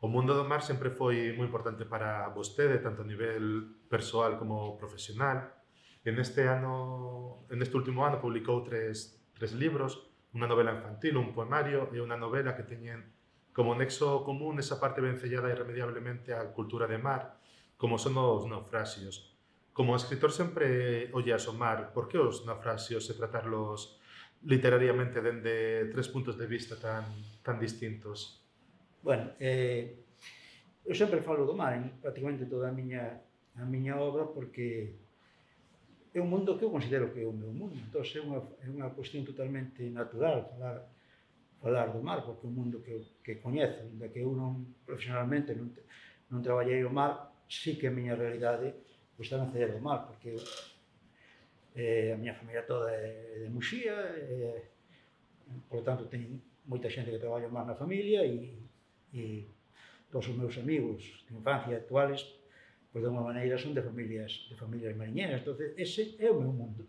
O mundo do mar sempre foi moi importante para vostede, tanto a nivel persoal como profesional. En este último ano publicou tres libros, unha novela infantil, un poemario e unha novela que teñen como nexo común esa parte vencellada irremediablemente á cultura de mar, como son os naufraxios. Como escritor sempre ollas o mar, por que os naufraxios e tratarlos literariamente dende tres puntos de vista tan distintos? Bueno, eu sempre falo do mar en prácticamente toda a miña obra porque é un mundo que eu considero que é o meu mundo. Entón, é unha cuestión totalmente natural falar do mar, porque é un mundo que coñezo, ainda que eu profesionalmente non traballei o mar, sí que a miña realidade pois, está na Cella do Mar, porque a miña familia toda é de Muxía, por lo tanto, teño moita xente que traballa o mar na familia e todos os meus amigos de infancia actuales, pois de unha maneira son de familias mariñeras. Entón, ese é o meu mundo,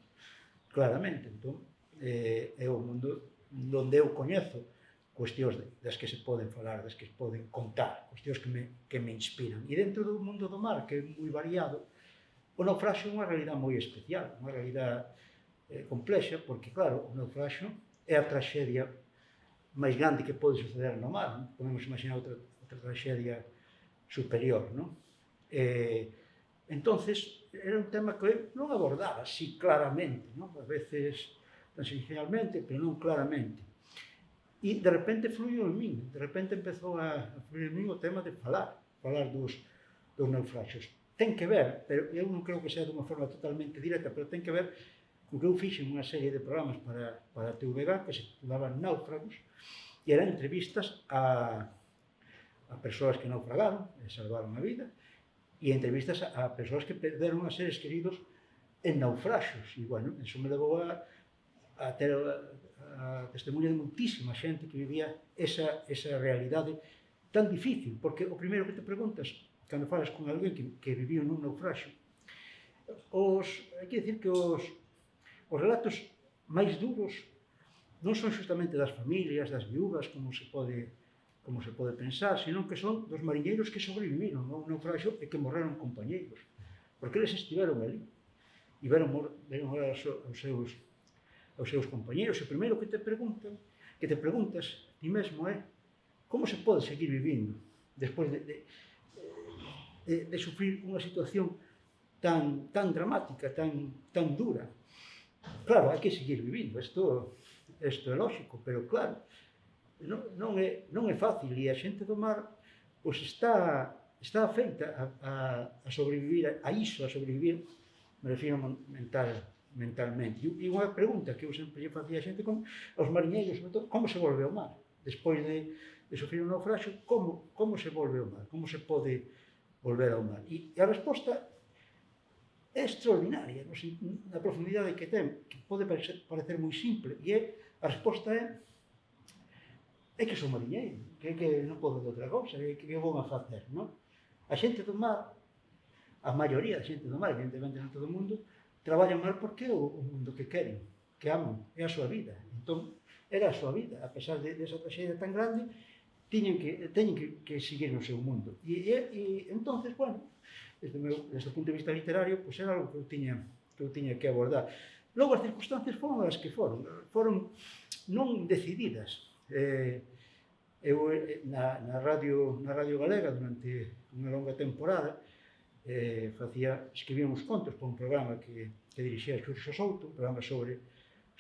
claramente. Entón, é o mundo onde eu coñezo cuestións das que se poden falar, das que se poden contar, cuestións que me inspiran. E dentro do mundo do mar, que é moi variado, o naufraxio é unha realidade moi especial, unha realidade complexa, porque, claro, o naufraxio é a traxedia máis grande que pode suceder no mar. Non? Podemos imaginar outra traxedia superior, non? Entonces, era un tema que eu non abordaba así claramente, non? A veces tangencialmente, pero non claramente. E de repente fluiu en min, de repente empezou a fluir en min o tema de falar dos naufraxios. Ten que ver, pero eu non creo que sea de unha forma totalmente directa, pero ten que ver con que eu fixen unha serie de programas para a TVG que se titulaban Náufragos, e eran entrevistas a persoas que naufragaron e salvaron a vida, e entrevistas a persoas que perderon a seres queridos en naufraxios. E, bueno, eso me levou a ter a testemunha de muitísima xente que vivía esa realidade tan difícil, porque o primeiro que te preguntas cando falas con alguén que viviu nun naufraxio, hai que dicir que os relatos máis duros non son justamente das familias, das viúvas, como se pode pensar, senón que son dos mariñeiros que sobreviviron a un naufraxio e que morreron compañeiros, porque eles estiveron ali e veron morrer aos seus compañeiros. O primeiro que te preguntas ti mesmo é como se pode seguir vivindo despois de sufrir unha situación tan dramática, tan dura. Claro, hai que seguir vivindo, isto é lógico, pero claro, non é fácil, e a xente do mar pois está afeita a sobrevivir a iso, a sobrevivir, me refiro mentalmente. E unha pregunta que eu sempre lle facía a xente, aos mariñeiros, sobre todo, como se volve ao mar? Despois de sufrir un naufraxio, como se volve ao mar? Como se pode volver ao mar? E a resposta é extraordinaria, na profundidade que ten, que pode parecer moi simple, e a resposta é que sou mariñeiro, que non podo de outra cousa, que vou a facer, non? A xente do mar, a maioría da xente do mar, evidentemente non todo o mundo, traballan mal porque é o mundo que queren, que aman, é a súa vida. Entón, era a súa vida, a pesar desa traxedia tan grande, teñen que seguir no seu mundo. E entonces, bueno, desde o punto de vista literario, pois era algo que eu tiña que abordar. Logo, as circunstancias foron as que foron non decididas. Eu, na radio galega, durante unha longa temporada, escribía uns contos para un programa que dirixía Xurxo Souto, un programa sobre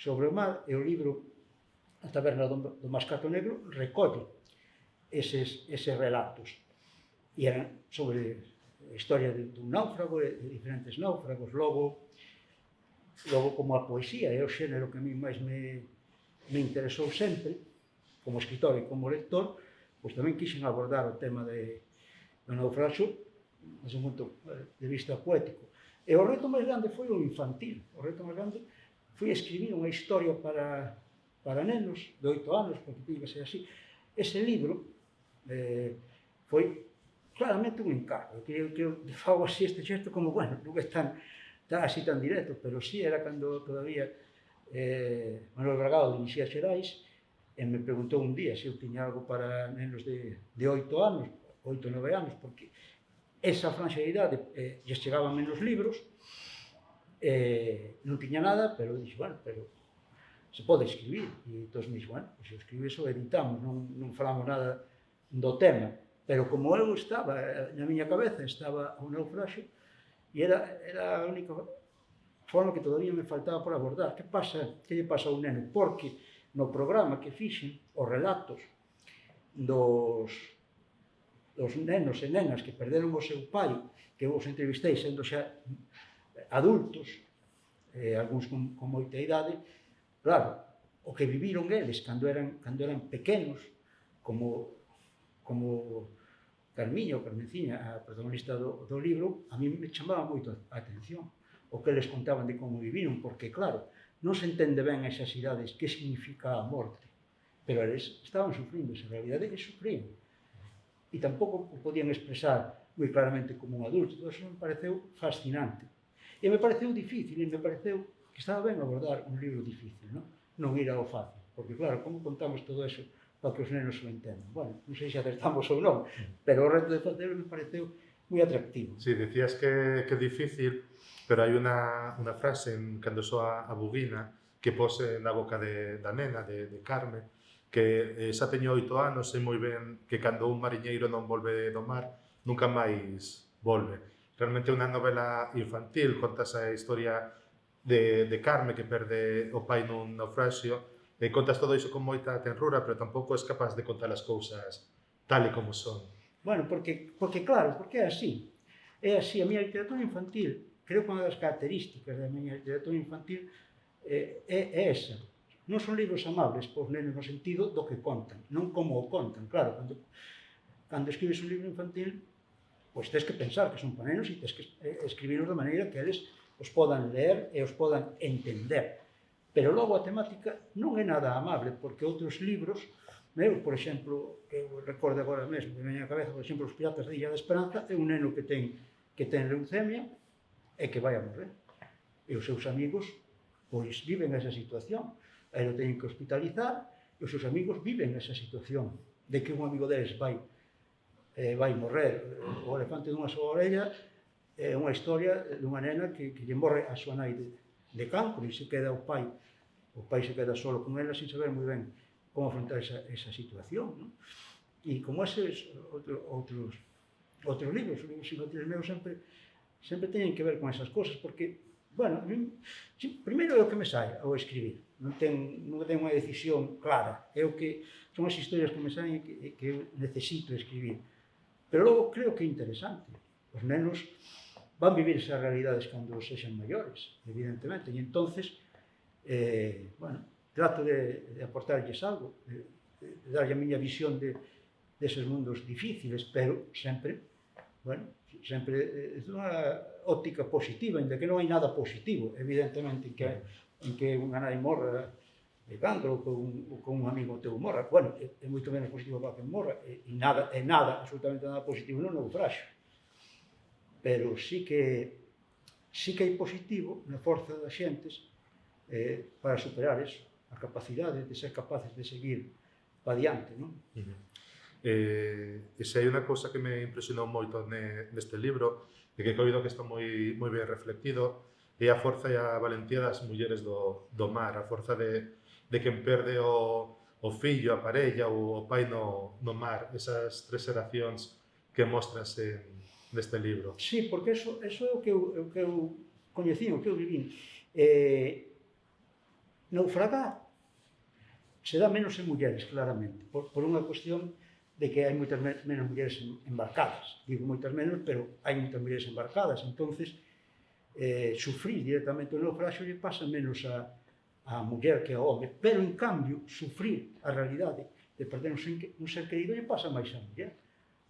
o mar, e o libro A taberna do Mascato Negro recolle eses relatos. E eran sobre a historia dun náufrago e de diferentes náufragos. Logo, como a poesía é o xénero que a mí máis me interesou sempre, como escritor e como lector, pois tamén quixen abordar o tema do naufraxio desde un punto de vista poético. E o reto máis grande foi o infantil. O reto máis grande foi escribir unha historia para nenos de 8 anos, porque tiña que ser así. Ese libro foi claramente un encargo, que eu fago así este xesto como, bueno, non é tan así tan directo, pero sí era cando todavía Manuel Bragado dirixía Xerais e me preguntou un día se eu tiña algo para nenos de 8 anos, 8 ou 9 anos, porque esa franxa de idade lles chegaban menos libros, non tiña nada, pero dixo, bueno, pero se pode escribir. E entón me dixo, bueno, se o escribes o editamos, non falamos nada do tema. Pero como eu estaba, na miña cabeza estaba o naufraxio, e era a única forma que todavía me faltaba por abordar. Que lle pasa a un neno? Porque no programa que fixen, os relatos dos nenos e nenas que perderon o seu pai, que eu os entrevistei sendo xa adultos, algúns con moita idade, claro, o que viviron eles cando eran pequenos, como Carmiña ou Carmenciña, a protagonista do libro, a mí me chamaba moito a atención o que eles contaban de como viviron, porque, claro, non se entende ben a esas idades que significa a morte, pero eles estaban sufrindo esa realidade e sufrían. E tampouco o podían expresar moi claramente como un adulto. Todo eso me pareceu fascinante. E me pareceu difícil, e me pareceu que estaba ben abordar un libro difícil, non ir ao fácil. Porque, claro, como contamos todo eso para que os nenos o entendan? Bueno, non sei se acertamos ou non, pero o reto de facelo me pareceu moi atractivo. Sí, decías que é difícil, pero hai unha frase cando soa a bugina que pose na boca da nena, de Carme, que xa teño 8 anos e moi ben que cando un mariñeiro non volve do mar, nunca máis volve. Realmente é unha novela infantil, contas a historia de Carme que perde o pai nun naufraxio, e contas todo iso con moita tenrura, pero tampouco és capaz de contar as cousas tal e como son. Bueno, porque claro, porque é así. É así, a miña literatura infantil, creo que unha das características da miña literatura infantil é esa. Non son libros amables para os nenos no sentido do que contan, non como o contan. Claro, cando escribes un libro infantil, pois tens que pensar que son para nenos e tens que escribirlos de maneira que eles os podan ler e os podan entender. Pero logo a temática non é nada amable, porque outros libros, por exemplo, que eu recordo agora mesmo, que me veña a cabeza, por exemplo, Os Piratas da Illa da Esperanza, é un neno que ten leucemia e que vai a morrer. E os seus amigos, pois, viven esa situación. Aí o teñen que hospitalizar, e os seus amigos viven esa situación de que un amigo deles vai morrer. O elefante dunha soa orella é unha historia dunha nena que lle morre a súa nai de cancro e se queda o pai se queda solo con ela sin saber moi ben como afrontar esa situación. E como eses outros libros, os libros infantiles meus sempre teñen que ver con esas cosas, porque, bueno, primeiro é o que me sai ao escribir, non ten unha decisión clara, son as historias que me saen e que eu necesito escribir, pero logo creo que é interesante. Os nenos van vivir esas realidades cando sexan maiores, evidentemente, e entonces, bueno, trato de aportarlles algo, de darlle a miña visión deses mundos difíciles, pero sempre, bueno, sempre unha óptica positiva, ainda que non hai nada positivo, evidentemente, en que unha nai morra de cancro ou con un amigo teu morra. Bueno, é moito menos positivo para que morra, e nada, absolutamente nada positivo no naufraxio. Pero sí que hai positivo na forza das xentes para superar eso, a capacidade de ser capaces de seguir para diante, non? E se hai unha cousa que me impresionou moito neste libro, e que coido que está moi ben reflectido, é a forza e a valentía das mulleres do mar, a forza de quen perde o fillo, a parella ou o pai no mar, esas tres xeracións que mostras neste libro. Sí, porque eso é o que eu coñecín, o que eu vivín. Naufragar se dá menos en mulleres, claramente, por unha cuestión de que hai moitas menos mulleres embarcadas. Digo moitas menos, pero hai moitas mulleres embarcadas. Entonces, sufrir directamente o naufraxio lle pasa menos a muller que ao home. Pero, en cambio, sufrir a realidade de perder un ser querido lle pasa máis a muller,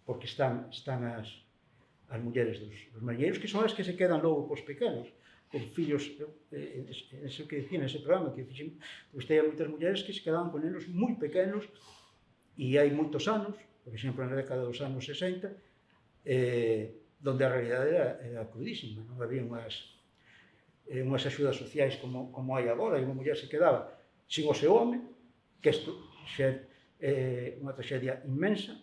porque están as mulleres dos mariñeiros, que son as que se quedan logo cos pequenos, con fillos, eso que decía nese programa, que gostei a moitas mulleres que se quedaban con nenos moi pequenos, e hai moitos anos, por exemplo, na década dos anos 60, donde a realidade era crudísima, non había unhas axudas sociais como hai agora, e unha muller se quedaba sin o seu home, que isto xa é unha traxedia inmensa,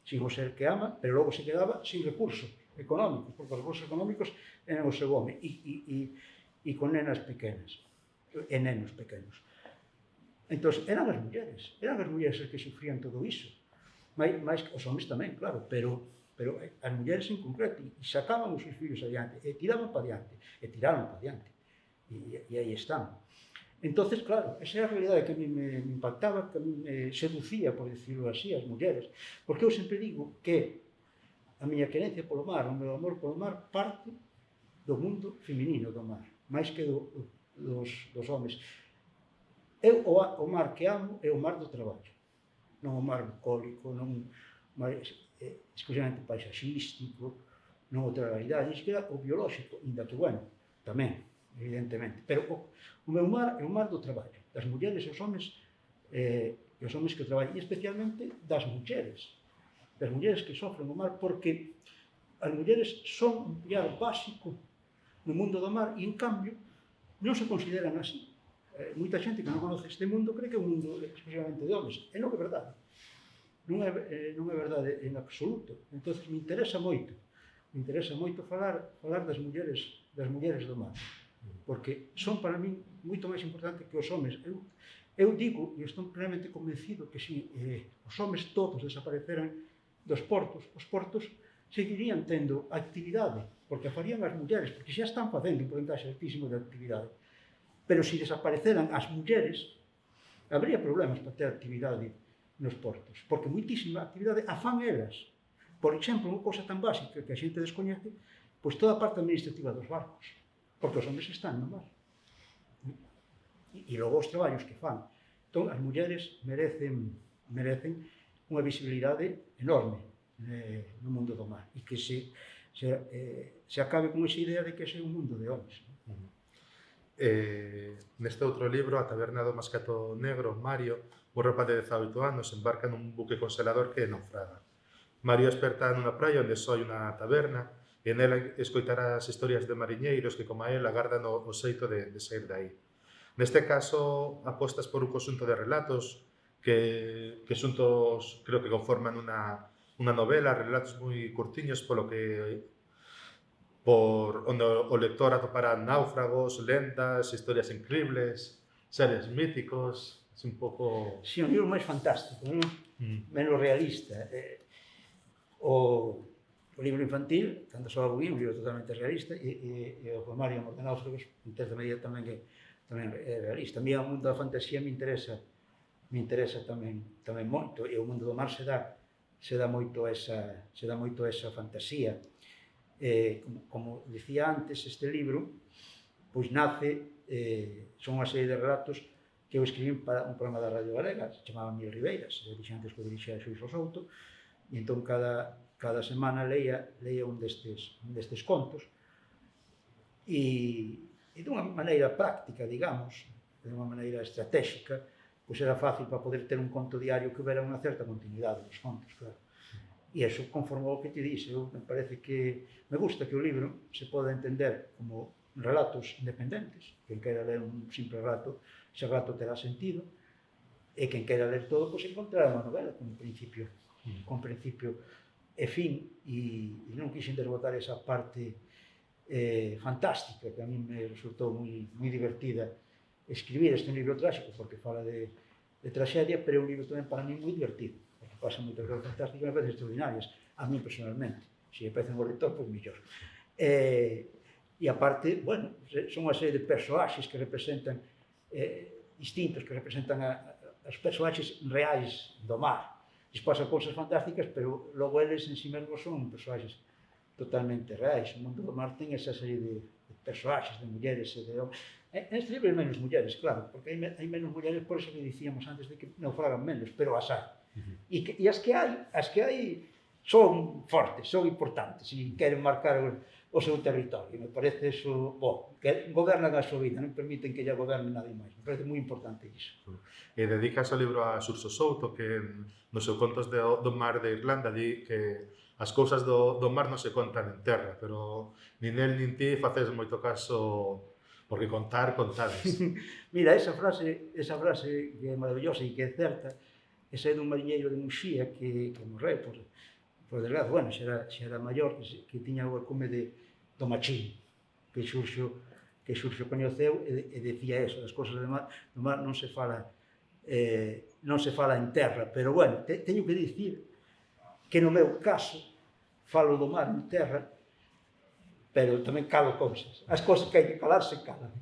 sin o ser que ama, pero logo se quedaba sin recursos económicos, porque os recursos económicos eran o seu home, e con nenas pequenas, e nenos pequenos. Entón, eran as mulleres as que sufrían todo iso. Mais os homens tamén, claro, pero as mulleres en concreto, e sacaban os seus fillos adiante, e tiraban para adiante, e tiraron para adiante, e aí están. Entonces, claro, esa é a realidade que a mí me impactaba, que a mí me seducía, por decirlo así, as mulleres, porque eu sempre digo que a miña querencia polo mar, o meu amor polo mar, parte do mundo feminino do mar, máis que dos homens. Eu, o mar que amo é o mar do traballo, non o mar bucólico, non o mar exclusivamente paisaxístico, non outra realidade, ni siquiera o biolóxico, ainda que, bueno, tamén, evidentemente. Pero o meu mar é o mar do traballo, das mulleres e os homens que traballan, e especialmente das mulleres que sofren o mar, porque as mulleres son un pilar básico no mundo do mar e, en cambio, non se consideran así. Moita xente que non conoce este mundo cree que é un mundo exclusivamente de homens, e non é verdade. Non é verdade en absoluto. Entón, me interesa moito falar das mulleres do mar, porque son para min moito máis importante que os homens. Eu digo, e estou plenamente convencido, que se os homens todos desapareceran dos portos, os portos seguirían tendo actividade, porque a farían as mulleres, porque xa están facendo un porcentaxe altísimo de actividade. Pero se desapareceran as mulleres, habría problemas para ter actividade nos portos, porque moitísima actividade a fan elas. Por exemplo, unha cousa tan básica que a xente descoñece, pois toda a parte administrativa dos barcos, porque os homens están no mar. E logo os traballos que fan. Entón, as mulleres merecen unha visibilidade enorme no mundo do mar, e que se acabe con esa idea de que é un mundo de homens. Neste outro libro, A taberna do Mascato Negro, Mario, un rapaz de 18 anos, embarca nun buque congelador que naufraga. Mario esperta nunha praia onde só hai unha taberna, e nela escoitará as historias de mariñeiros que, como a él, agardan o xeito de sair dai. Neste caso, apostas por un conxunto de relatos que xuntos creo que conforman unha novela, relatos moi curtiños, onde o lector atopará náufragos, lendas, historias increíbles, seres míticos, es un pouco... Si, un libro máis fantástico, non? Menos realista. O libro infantil, cando só un libro totalmente realista, e o poemario Amor de náufragos, en terza medida tamén é realista. A mí o mundo da fantasía me interesa tamén moito, e o mundo do mar se dá moito esa fantasía. Como dicía antes, este libro pois nace, son unha serie de relatos que eu escribí para un programa da Radio Galega, se chamaba Mil Ribeiras, e dixen antes que o dirixía Xuiso Souto, e entón cada semana leía un destes contos, e dunha maneira práctica, digamos, de unha maneira estratégica, pois era fácil para poder ter un conto diario que houbera unha certa continuidade nos contos, claro. E iso conformou o que te dixo. Me parece que me gusta que o libro se poda entender como relatos independentes. Quen queira ler un simple relato, ese relato terá sentido, e quen queira ler todo, pois encontrará unha novela con principio e fin, e non quixen desbotar esa parte fantástica que a mí me resultou moi divertida escribir este libro tráxico, porque fala de traxedia, pero é un libro tamén para mí moi divertido, porque pasan moitas cousas fantásticas e a veces extraordinarias, a mí personalmente. Se me parecen ao lector, pois mellor. E aparte, bueno, son unha serie de persoaxes que representan distintos, que representan as persoaxes reais do mar. Lles pasan cousas fantásticas, pero logo eles en si mesmos son persoaxes totalmente reais. O mundo do mar ten esa serie de persoaxes, de mulleres e de homens. Neste libro hai menos mulleres, claro, porque hai menos mulleres, por eso que dicíamos antes de que naufragan menos, pero as hai. E as que hai son fortes, son importantes, e queren marcar o seu territorio. Me parece eso, que gobernan a súa vida, non permiten que lla gobernen nadie máis. Me parece moi importante iso. E dedicas o libro a Xurxo Souto, que nos seus contos do mar de Irlanda di que as cousas do mar non se contan en terra, pero nin el nin ti facedes moito caso, porque contades. Mira, esa frase que é maravillosa e que é certa, esa é dun mariñeiro de Muxía que morreu por desgracia, bueno, xa era maior, que tiña o alcume do machín, que Xurxo coñeceu e decía eso, as cousas do mar non se fala en terra, pero bueno, teño que dicir que no meu caso falo do mar en terra, pero tamén calo cousas. As cousas que hai que calar se calan.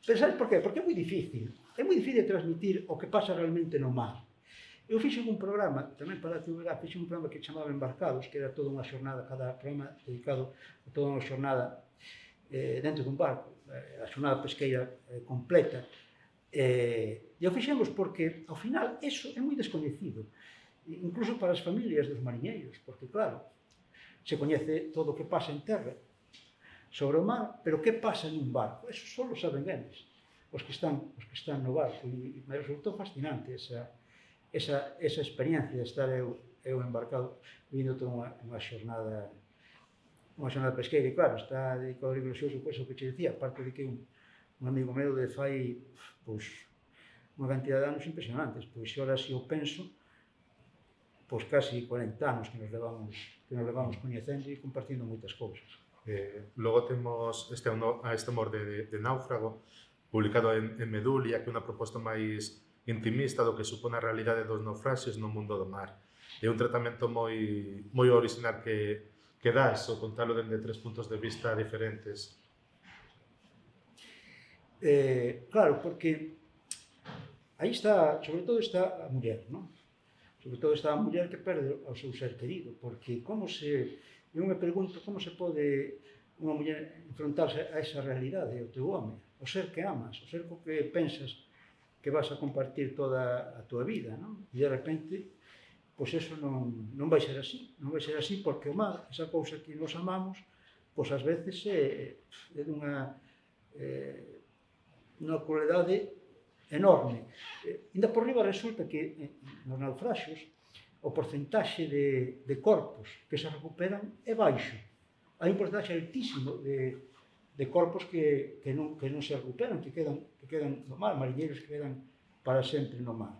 Pero sabes por qué? Porque é moi difícil. É moi difícil transmitir o que pasa realmente no mar. Eu fixen un programa, tamén para a TVG, fixen un programa que chamaba Embarcados, que era toda unha xornada, cada programa dedicado a toda unha xornada dentro dun barco, a xornada pesqueira completa. E o fixemos porque, ao final, eso é moi descoñecido, incluso para as familias dos mariñeiros, porque, claro, se coñece todo o que pasa en terra sobre o mar, pero que pasa nun barco? Eso só lo saben eles, os que están no barco, e me resultou fascinante esa experiencia de estar eu embarcado vindo toda unha xornada pesqueira, e claro, está dedicado ao libro xeoso, pois o que che decía, aparte de que un amigo meu de fai pois unha cantidad de anos impresionantes, pois ora se eu penso, pois casi 40 anos que nos levamos coñecendo e compartindo moitas cousas. Logo temos este amor de náufrago, publicado en Medulia, que é unha proposta máis intimista do que supón a realidade dos naufraxios no mundo do mar. É un tratamento moi original que das ao contalo dende 3 puntos de vista diferentes. Claro, porque aí está, sobre todo está a muller, non? Sobre todo está a muller que perde o seu ser querido, porque eu me pregunto como se pode unha muller enfrontarse a esa realidade, o teu home, o ser que amas, o ser co que pensas que vas a compartir toda a tua vida, non? E de repente, pois eso non vai ser así, porque o mar, esa cousa que nos amamos, pois ás veces é dunha crueldade enorme. Ainda por riba resulta que nos naufraxios o porcentaxe de corpos que se recuperan é baixo. Hai un porcentaxe altísimo de corpos que non se recuperan, que quedan no mar, mariñeiros que quedan para sempre no mar.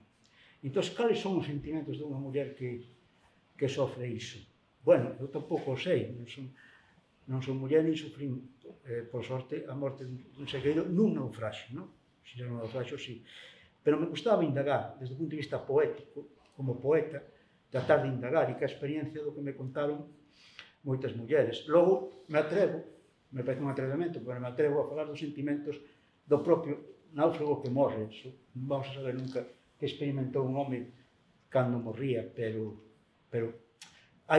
Entón, cales son os sentimentos dunha muller que sofre iso? Bueno, eu tampouco o sei, non son muller nin sufrín, por sorte, a morte dun ser querido nun naufraxio, non? Se era un naufraxio, sí. Pero me gustaba indagar, desde o punto de vista poético, como poeta, tratar de indagar, e que a experiencia do que me contaron moitas mulleres. Logo, me parece un atrevemento, pero me atrevo a falar dos sentimentos do propio náufrago que morre. Non vamos a saber nunca que experimentou un home cando morría, pero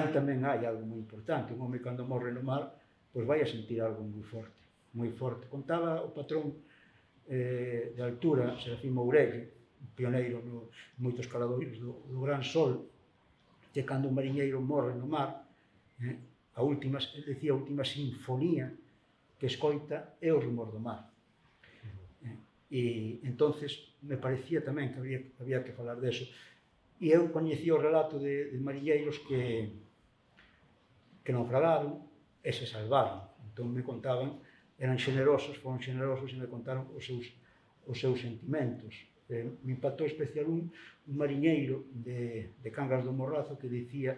tamén hai algo moi importante. Un home cando morre no mar, pois vai a sentir algo moi forte, moi forte. Contaba o patrón de altura, Serafín Mouregui, pioneiro en moitos caladoiros do Gran Sol, que cando un mariñeiro morre no mar, ele decía a última sinfonía que escoita é o rumor do mar. E entonces me parecía tamén que había que falar deso. E eu coñecía o relato de mariñeiros que naufragaron e se salvaron. Entón me contaban, foron xenerosos e me contaron os seus sentimentos. Me impactou especial un mariñeiro de Cangas do Morrazo que dicía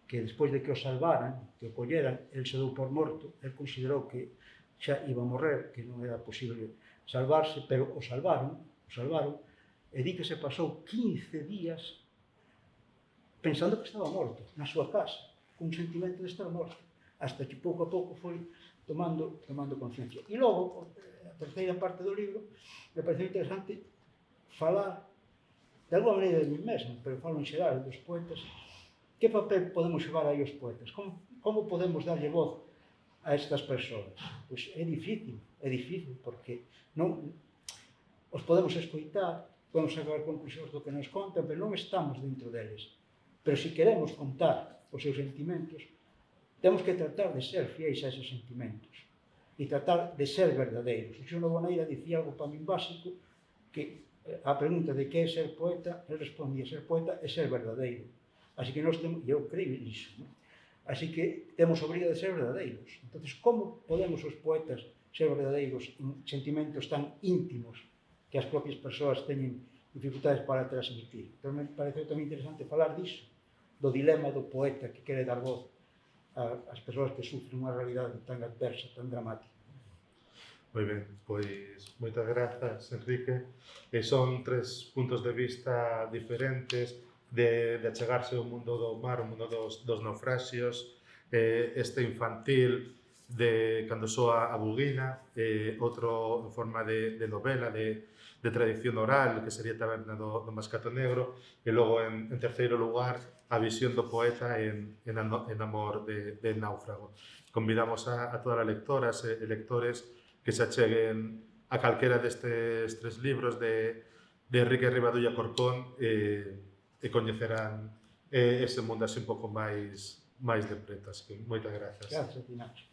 que despois de que o salvaran, que o colleran, el se dou por morto, el considerou que xa iba a morrer, que non era posible salvarse, pero o salvaron, e di que se pasou 15 días pensando que estaba morto, na súa casa, cun sentimento de estar morto, hasta que pouco a pouco foi tomando conciencia. E logo, a terceira parte do libro, me pareceu interesante falar, de alguma maneira de mí mesmo, pero falo en xeral dos poetas, que papel podemos xogar aí os poetas? Como podemos darlle voz a estas persoas? Pois é difícil, porque non os podemos escoitar, podemos sacar conclusións do que nos contan, pero non estamos dentro deles. Pero se queremos contar os seus sentimentos, temos que tratar de ser fiéis a esos sentimentos e tratar de ser verdadeiros. Xo Noboneira dicía algo para min básico, que a pregunta de que é ser poeta, el respondía, ser poeta é ser verdadeiro. Así que nós temos, e eu creio nisso, non? Así que temos obriga de ser verdadeiros. Entón, como podemos os poetas ser verdadeiros en sentimentos tan íntimos que as propias persoas teñen dificultades para transmitir? Entón, me pareceu tamén interesante falar disso, do dilema do poeta que quere dar voz ás persoas que sufren unha realidade tan adversa, tan dramática. Moi ben, pois moitas grazas, Enrique. Son tres puntos de vista diferentes de achegarse ao mundo do mar, ao mundo dos naufraxios, este infantil de cando soa a buguina, outro en forma de novela, de tradición oral, que sería Taberna do Mascato Negro, e logo, en terceiro lugar, a visión do poeta en Amor de Náufrago. Convidamos a todas as lectoras e lectores que se acheguen a calquera destes tres libros de Enrique Rivadulla Corcón e coñecerán ese mundo así un pouco máis de preto. Así que moitas grazas. Gracias, Nacho.